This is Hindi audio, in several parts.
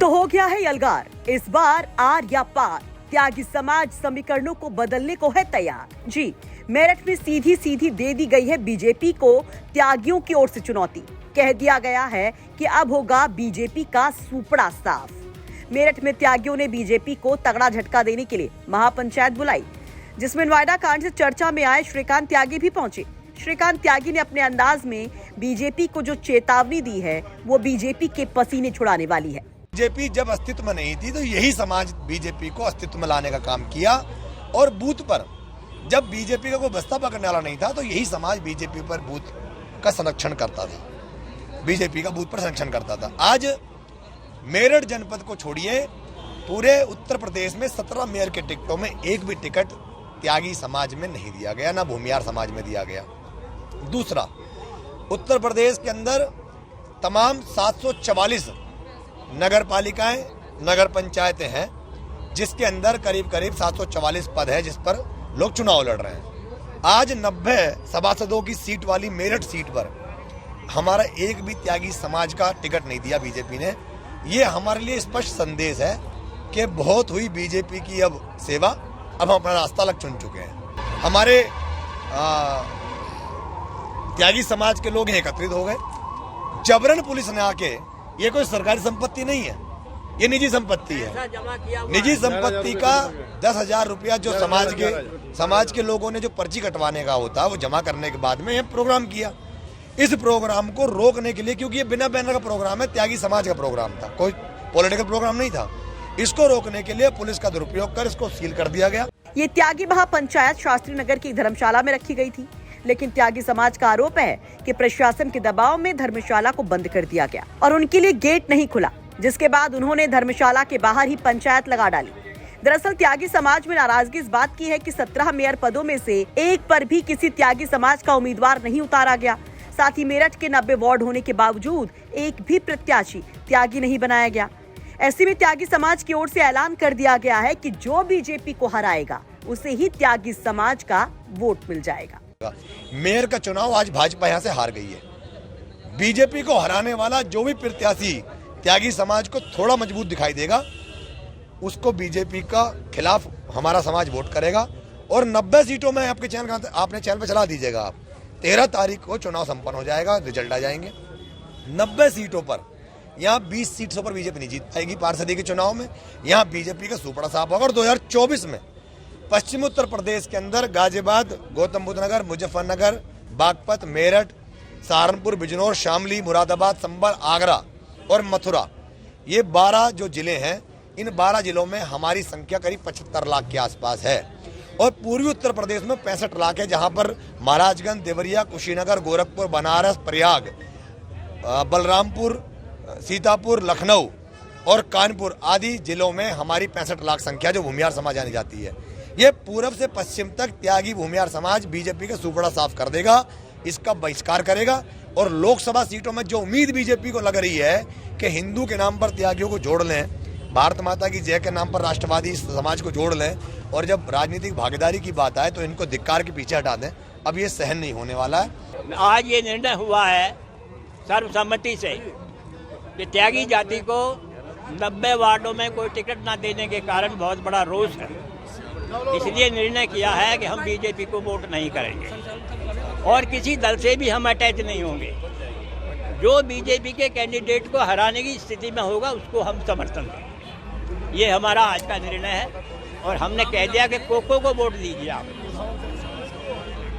तो हो गया है यलगार, इस बार आर या पार, त्यागी समाज समीकरणों को बदलने को है तैयार। जी, मेरठ में सीधी सीधी दे दी गई है बीजेपी को त्यागियों की ओर से चुनौती। कह दिया गया है कि अब होगा बीजेपी का सूपड़ा साफ। मेरठ में त्यागियों ने बीजेपी को तगड़ा झटका देने के लिए महापंचायत बुलाई, जिसमें नोएडा कांड से चर्चा में आए श्रीकांत त्यागी भी पहुंचे। श्रीकांत त्यागी ने अपने अंदाज में बीजेपी को जो चेतावनी दी है वो बीजेपी के पसीने छुड़ाने वाली है। बीजेपी जब अस्तित्व में नहीं थी तो यही समाज बीजेपी को अस्तित्व में लाने का काम किया, और बूथ पर जब बीजेपी का कोई बस्ता पकड़ने वाला नहीं था तो यही समाज बीजेपी पर बूथ का संरक्षण करता था, बीजेपी का बूथ पर संरक्षण करता था। आज मेरठ जनपद को छोड़िए, पूरे उत्तर प्रदेश में 17 मेयर के टिकटों में एक भी टिकट त्यागी समाज में नहीं दिया गया, ना भूमियार समाज में दिया गया। दूसरा, उत्तर प्रदेश के अंदर तमाम 744 नगर पालिकाएं, नगर पंचायतें हैं, जिसके अंदर करीब करीब 744 पद है जिस पर लोग चुनाव लड़ रहे हैं। आज 90 सभासदों की सीट वाली मेरठ सीट पर हमारा एक भी त्यागी समाज का टिकट नहीं दिया बीजेपी ने। ये हमारे लिए स्पष्ट संदेश है कि बहुत हुई बीजेपी की अब सेवा, अब हम अपना रास्ता अलग चुन चुके हैं। हमारे त्यागी समाज के लोग एकत्रित हो गए। जबरन पुलिस ने आके, ये कोई सरकारी संपत्ति नहीं है, ये निजी संपत्ति है। निजी संपत्ति का 10,000 रुपया जो समाज के लोगों ने जो पर्ची कटवाने का होता वो जमा करने के बाद में यह प्रोग्राम किया। इस प्रोग्राम को रोकने के लिए, क्योंकि ये बिना बैनर का प्रोग्राम है, त्यागी समाज का प्रोग्राम था, कोई पॉलिटिकल प्रोग्राम नहीं था, इसको रोकने के लिए पुलिस का दुरुपयोग कर इसको सील कर दिया गया। ये त्यागी महापंचायत शास्त्री नगर की धर्मशाला में रखी गई थी, लेकिन त्यागी समाज का आरोप है कि प्रशासन के दबाव में धर्मशाला को बंद कर दिया गया और उनके लिए गेट नहीं खुला, जिसके बाद उन्होंने धर्मशाला के बाहर ही पंचायत लगा डाली। दरअसल त्यागी समाज में नाराजगी इस बात की है कि 17 मेयर पदों में से एक पर भी किसी त्यागी समाज का उम्मीदवार नहीं उतारा गया। साथ ही मेरठ के 90 वार्ड होने के बावजूद एक भी प्रत्याशी त्यागी नहीं बनाया गया। ऐसे में त्यागी समाज की ओर से ऐलान कर दिया गया है कि जो बीजेपी को हराएगा उसे ही त्यागी समाज का वोट मिल जाएगा। मेयर का चुनाव आज भाजपा यहां से हार गई है। बीजेपी को हराने वाला जो भी प्रत्याशी त्यागी समाज को थोड़ा मजबूत दिखाई देगा, उसको बीजेपी का खिलाफ हमारा समाज वोट करेगा। और 90 सीटों में आपके चैनल, आपने चैनल पर चला दीजिएगा, आप 13 तारीख को चुनाव संपन्न हो जाएगा, रिजल्ट आ जाएंगे। 90 सीटों पर, यहाँ 20 सीटों पर बीजेपी नहीं जीत पाएगी पार्षदी के चुनाव में। यहाँ बीजेपी का सूपड़ा साफ होगा। और 2024 में पश्चिम उत्तर प्रदेश के अंदर गाजियाबाद, गौतम बुद्ध नगर, मुजफ्फरनगर, बागपत, मेरठ, सहारनपुर, बिजनौर, शामली, मुरादाबाद, संभल, आगरा और मथुरा, ये 12 जो जिले हैं, इन 12 जिलों में हमारी संख्या करीब 75 लाख के आसपास है। और पूर्वी उत्तर प्रदेश में 65 लाख है, जहां पर महाराजगंज, देवरिया, कुशीनगर, गोरखपुर, बनारस, प्रयाग, बलरामपुर, सीतापुर, लखनऊ और कानपुर आदि जिलों में हमारी 65 लाख संख्या जो भूमियार समाज आने जाती है। ये पूरब से पश्चिम तक त्यागी भूमियार समाज बीजेपी का सूपड़ा साफ कर देगा, इसका बहिष्कार करेगा। और लोकसभा सीटों में जो उम्मीद बीजेपी को लग रही है कि हिंदू के नाम पर त्यागियों को जोड़ लें, भारत माता की जय के नाम पर राष्ट्रवादी समाज को जोड़ लें, और जब राजनीतिक भागीदारी की बात आए तो इनको धिक्कार के पीछे हटा दें, अब ये सहन नहीं होने वाला है। आज ये निर्णय हुआ है सर्वसम्मति से कि त्यागी जाति को 90 वार्डों में कोई टिकट न देने के कारण बहुत बड़ा रोष है। इसलिए निर्णय किया है कि हम बीजेपी को वोट नहीं करेंगे और किसी दल से भी हम अटैच नहीं होंगे। जो बीजेपी के कैंडिडेट को हराने की स्थिति में होगा उसको हम समर्थन देंगे। ये हमारा आज का निर्णय है। और हमने कह दिया कि कोको को वोट दीजिए, आप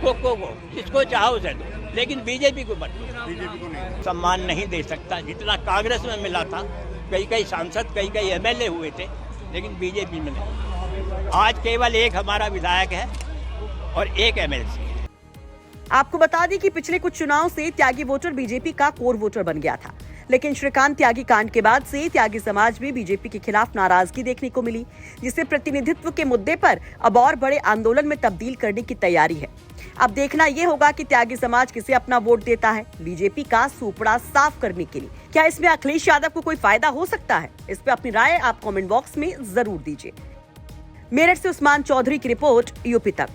कोको को, जिसको चाहो उसे दो, लेकिन बीजेपी को मत दो। सम्मान नहीं दे सकता जितना कांग्रेस में मिला था। कई सांसद, कई एमएलए हुए थे, लेकिन बीजेपी में नहीं। आज केवल एक हमारा विधायक है और एक एमएलसी। आपको बता दें कि पिछले कुछ चुनाव से त्यागी वोटर बीजेपी का कोर वोटर बन गया था, लेकिन श्रीकांत त्यागी कांड के बाद से त्यागी समाज में बीजेपी के खिलाफ नाराजगी देखने को मिली, जिससे प्रतिनिधित्व के मुद्दे पर अब और बड़े आंदोलन में तब्दील करने की तैयारी है। अब देखना यह होगा कि त्यागी समाज किसे अपना वोट देता है बीजेपी का सूपड़ा साफ करने के लिए। क्या इसमें अखिलेश यादव को कोई फायदा हो सकता है? इस पे अपनी राय आप कमेंट बॉक्स में जरूर दीजिए। मेरठ से उस्मान चौधरी की रिपोर्ट, यूपी तक।